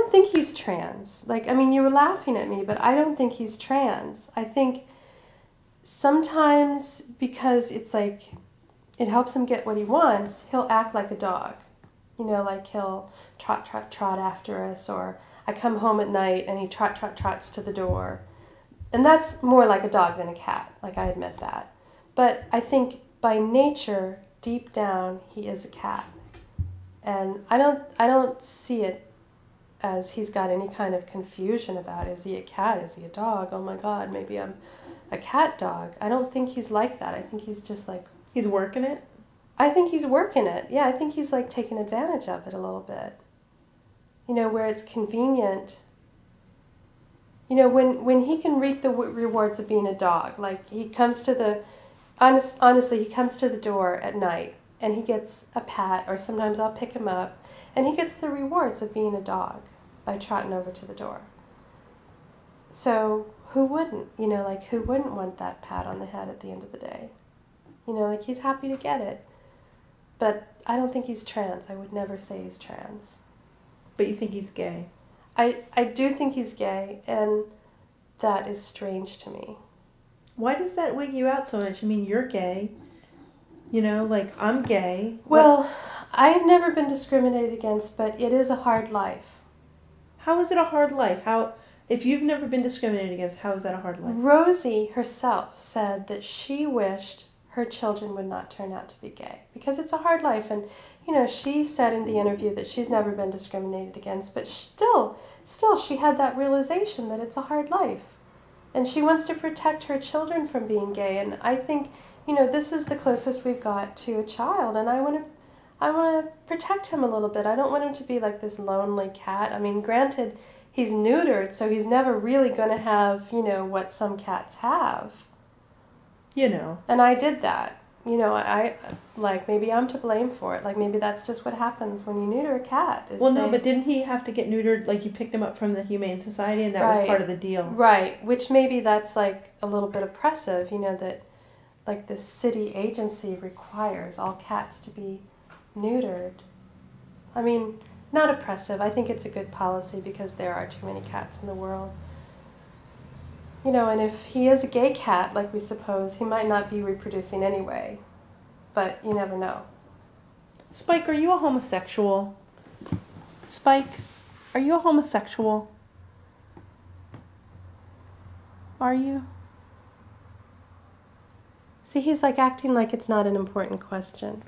don't think he's trans. Like, I mean, you were laughing at me, but I don't think he's trans. I think sometimes because it's like, it helps him get what he wants, he'll act like a dog. You know, like he'll trot, trot, trot after us, or I come home at night and he trot, trot, trots to the door. And that's more like a dog than a cat, like I admit that. But I think by nature, deep down, he is a cat. And I don't see it as he's got any kind of confusion about, is he a cat, is he a dog? Oh my God, maybe I'm a cat dog. I don't think he's like that. I think he's just like... He's working it? I think he's working it. Yeah, I think he's like taking advantage of it a little bit. You know, where it's convenient. You know, when he can reap the rewards of being a dog, like he comes to the, honestly, he comes to the door at night and he gets a pat, or sometimes I'll pick him up, and he gets the rewards of being a dog by trotting over to the door. So who wouldn't, you know, like who wouldn't want that pat on the head at the end of the day? You know, like he's happy to get it. But I don't think he's trans. I would never say he's trans. But you think he's gay? I do think he's gay, and that is strange to me. Why does that wig you out so much? I mean, you're gay. You know, like, I'm gay. Well, I've never been discriminated against, but it is a hard life. How is it a hard life? If you've never been discriminated against, how is that a hard life? Rosie herself said that she wished her children would not turn out to be gay, because it's a hard life. And, you know, she said in the interview that she's never been discriminated against, but still she had that realization that it's a hard life. And she wants to protect her children from being gay. And I think, you know, this is the closest we've got to a child, and I want to protect him a little bit. I don't want him to be like this lonely cat. I mean, granted, he's neutered, so he's never really going to have, you know, what some cats have. You know. And I did that. You know, I like, maybe I'm to blame for it. Like, maybe that's just what happens when you neuter a cat. Well, no, but didn't he have to get neutered? Like, you picked him up from the Humane Society, and that Right. was part of the deal. Right, which maybe that's, like, a little bit oppressive, you know, that, like, this city agency requires all cats to be neutered. I mean, not oppressive. I think it's a good policy because there are too many cats in the world. You know, and if he is a gay cat, like we suppose, he might not be reproducing anyway. But you never know. Spike, are you a homosexual? Spike, are you a homosexual? Are you? See, he's like acting like it's not an important question.